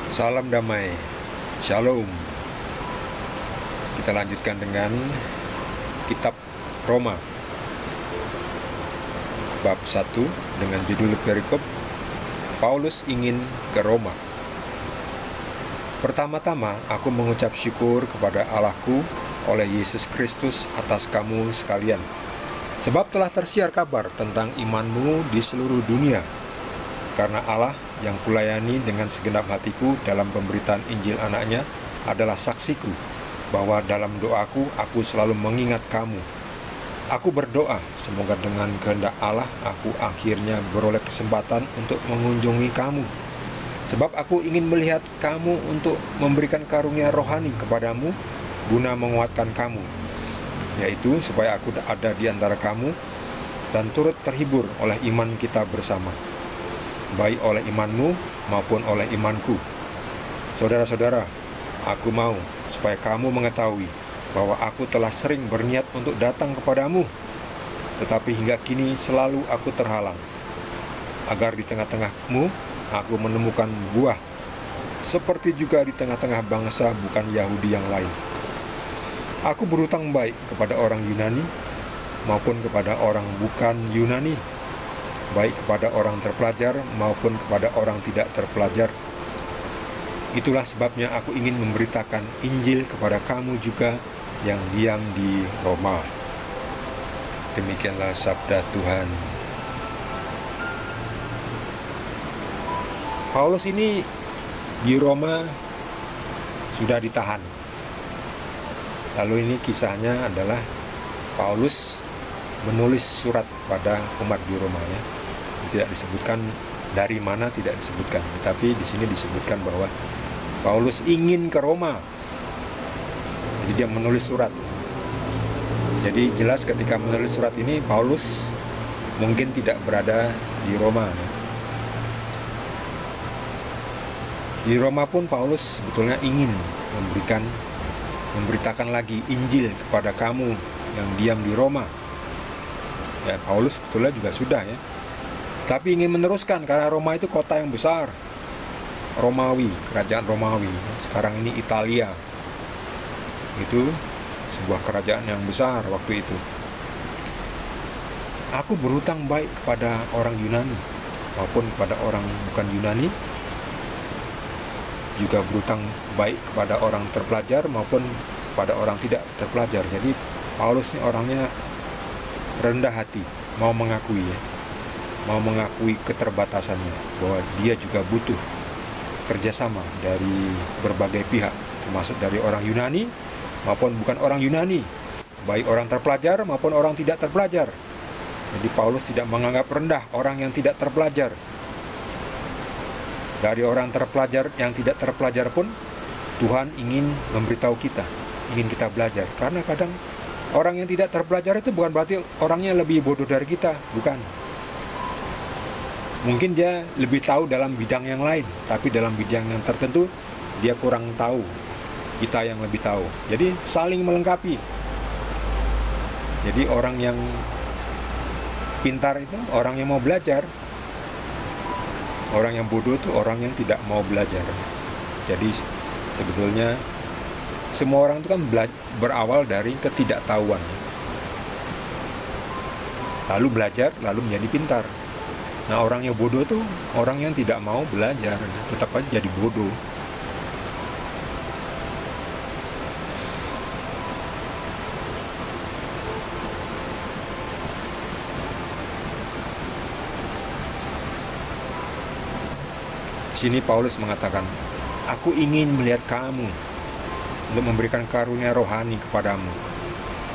Salam damai, Shalom. Kita lanjutkan dengan kitab Roma bab 1 dengan judul perikop Paulus ingin ke Roma. Pertama-tama aku mengucap syukur kepada Allahku oleh Yesus Kristus atas kamu sekalian, sebab telah tersiar kabar tentang imanmu di seluruh dunia. Karena Allah yang kulayani dengan segenap hatiku dalam pemberitaan Injil anaknya adalah saksiku, bahwa dalam doaku aku selalu mengingat kamu. Aku berdoa semoga dengan kehendak Allah aku akhirnya beroleh kesempatan untuk mengunjungi kamu, sebab aku ingin melihat kamu untuk memberikan karunia rohani kepadamu guna menguatkan kamu, yaitu supaya aku ada di antara kamu dan turut terhibur oleh iman kita bersama, baik oleh imanmu maupun oleh imanku. Saudara-saudara, aku mau supaya kamu mengetahui bahwa aku telah sering berniat untuk datang kepadamu, tetapi hingga kini selalu aku terhalang, agar di tengah-tengahmu aku menemukan buah, seperti juga di tengah-tengah bangsa bukan Yahudi yang lain. Aku berutang baik kepada orang Yunani maupun kepada orang bukan Yunani, baik kepada orang terpelajar maupun kepada orang tidak terpelajar. Itulah sebabnya aku ingin memberitakan Injil kepada kamu juga yang diam di Roma. Demikianlah sabda Tuhan. Paulus ini di Roma sudah ditahan. Lalu ini kisahnya adalah Paulus menulis surat kepada umat di Roma, ya. Tidak disebutkan dari mana, tidak disebutkan, tetapi di sini disebutkan bahwa Paulus ingin ke Roma. Jadi dia menulis surat. Jadi jelas ketika menulis surat ini Paulus mungkin tidak berada di Roma, ya. Di Roma pun Paulus sebetulnya ingin memberitakan lagi Injil kepada kamu yang diam di Roma. Ya, Paulus sebetulnya juga sudah, ya. Tapi ingin meneruskan karena Roma itu kota yang besar. Romawi, kerajaan Romawi. Sekarang ini Italia. Itu sebuah kerajaan yang besar waktu itu. Aku berutang baik kepada orang Yunani maupun kepada orang bukan Yunani, juga berutang baik kepada orang terpelajar maupun kepada orang tidak terpelajar. Jadi Paulus ini orangnya rendah hati, mau mengakui keterbatasannya, bahwa dia juga butuh kerjasama dari berbagai pihak, termasuk dari orang Yunani maupun bukan orang Yunani, baik orang terpelajar maupun orang tidak terpelajar. Jadi Paulus tidak menganggap rendah orang yang tidak terpelajar. Dari orang terpelajar yang tidak terpelajar pun Tuhan ingin memberitahu kita, ingin kita belajar. Karena kadang orang yang tidak terpelajar itu bukan berarti orangnya lebih bodoh dari kita, bukan. Mungkin dia lebih tahu dalam bidang yang lain, tapi dalam bidang yang tertentu dia kurang tahu, kita yang lebih tahu. Jadi saling melengkapi. Jadi orang yang pintar itu orang yang mau belajar. Orang yang bodoh itu orang yang tidak mau belajar. Jadi sebetulnya semua orang itu kan berawal dari ketidaktahuan, lalu belajar, lalu menjadi pintar. Nah, orang yang bodoh tuh orang yang tidak mau belajar, tetap aja jadi bodoh. Di sini Paulus mengatakan, aku ingin melihat kamu untuk memberikan karunia rohani kepadamu.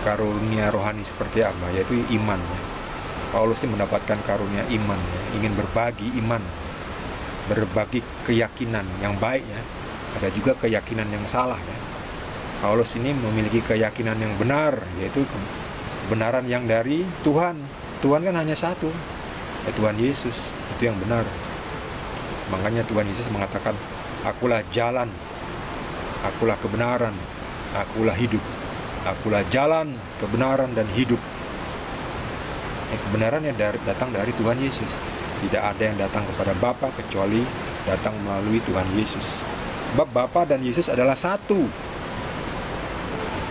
Karunia rohani seperti apa? Yaitu iman, ya. Paulus ini mendapatkan karunia iman, ya. Ingin berbagi iman, berbagi keyakinan yang baik, ya. Ada juga keyakinan yang salah, ya. Paulus ini memiliki keyakinan yang benar, yaitu kebenaran yang dari Tuhan. Tuhan kan hanya satu, ya, Tuhan Yesus, itu yang benar. Makanya Tuhan Yesus mengatakan, akulah jalan, akulah kebenaran, akulah hidup. Akulah jalan, kebenaran, dan hidup. Kebenaran yang datang dari Tuhan Yesus. Tidak ada yang datang kepada Bapa kecuali datang melalui Tuhan Yesus. Sebab Bapa dan Yesus adalah satu.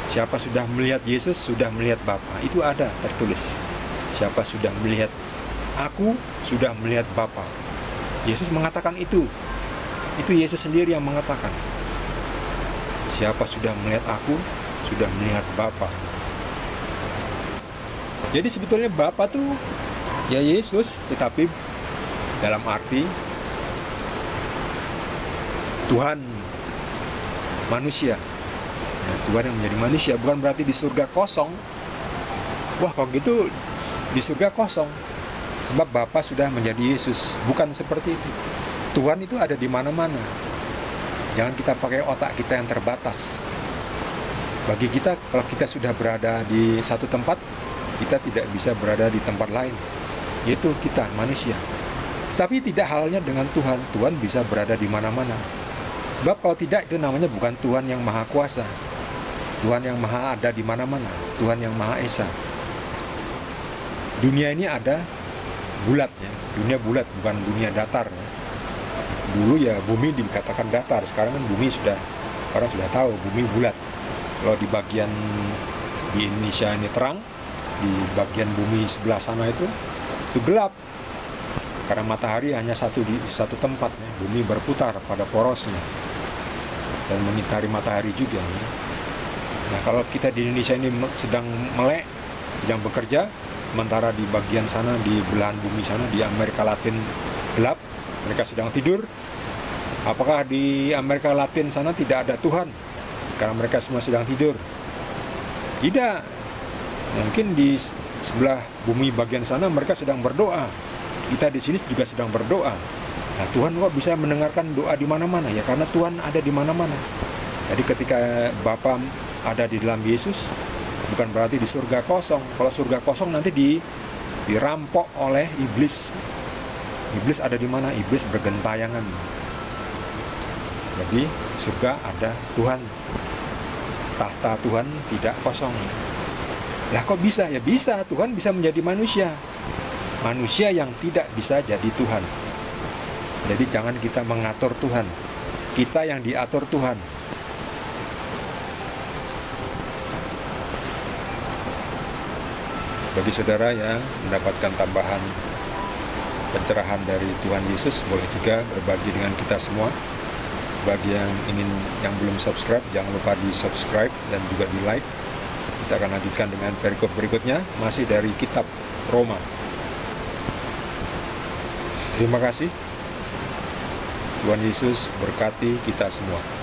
Siapa sudah melihat Yesus, sudah melihat Bapa. Itu ada tertulis. Siapa sudah melihat Aku, sudah melihat Bapa. Yesus mengatakan itu. Itu Yesus sendiri yang mengatakan. Siapa sudah melihat Aku, sudah melihat Bapa. Jadi sebetulnya Bapa tuh ya Yesus, tetapi dalam arti Tuhan manusia. Ya, Tuhan yang menjadi manusia, bukan berarti di surga kosong. Wah, kalau gitu di surga kosong. Sebab Bapa sudah menjadi Yesus. Bukan seperti itu. Tuhan itu ada di mana-mana. Jangan kita pakai otak kita yang terbatas. Bagi kita, kalau kita sudah berada di satu tempat, kita tidak bisa berada di tempat lain. Yaitu kita, manusia. Tapi tidak halnya dengan Tuhan. Tuhan bisa berada di mana-mana. Sebab kalau tidak, itu namanya bukan Tuhan yang Maha Kuasa. Tuhan yang Maha ada di mana-mana. Tuhan yang Maha Esa. Dunia ini ada bulat ya. Dunia bulat, bukan dunia datar ya. Dulu ya bumi dikatakan datar. Sekarang kan bumi orang sudah tahu bumi bulat. Kalau di bagian di Indonesia ini terang, di bagian bumi sebelah sana itu gelap. Karena matahari hanya di satu tempat ya. Bumi berputar pada porosnya dan mengitari matahari juga ya. Nah, kalau kita di Indonesia ini sedang melek, yang bekerja, sementara di bagian sana, di belahan bumi sana, di Amerika Latin gelap, mereka sedang tidur. Apakah di Amerika Latin sana tidak ada Tuhan? Karena mereka semua sedang tidur. Tidak. Mungkin di sebelah bumi bagian sana mereka sedang berdoa. Kita di sini juga sedang berdoa. Nah, Tuhan kok bisa mendengarkan doa di mana-mana? Ya karena Tuhan ada di mana-mana. Jadi ketika Bapa ada di dalam Yesus, bukan berarti di surga kosong. Kalau surga kosong nanti dirampok oleh iblis. Iblis ada di mana? Iblis bergentayangan. Jadi surga ada Tuhan. Tahta Tuhan tidak kosong. Lah kok bisa? Ya bisa, Tuhan bisa menjadi manusia. Manusia yang tidak bisa jadi Tuhan. Jadi jangan kita mengatur Tuhan. Kita yang diatur Tuhan. Bagi saudara yang mendapatkan tambahan pencerahan dari Tuhan Yesus, boleh juga berbagi dengan kita semua. Bagi yang belum subscribe, jangan lupa di subscribe dan juga di like. Kita akan lanjutkan dengan perikop berikutnya, masih dari kitab Roma. Terima kasih. Tuhan Yesus berkati kita semua.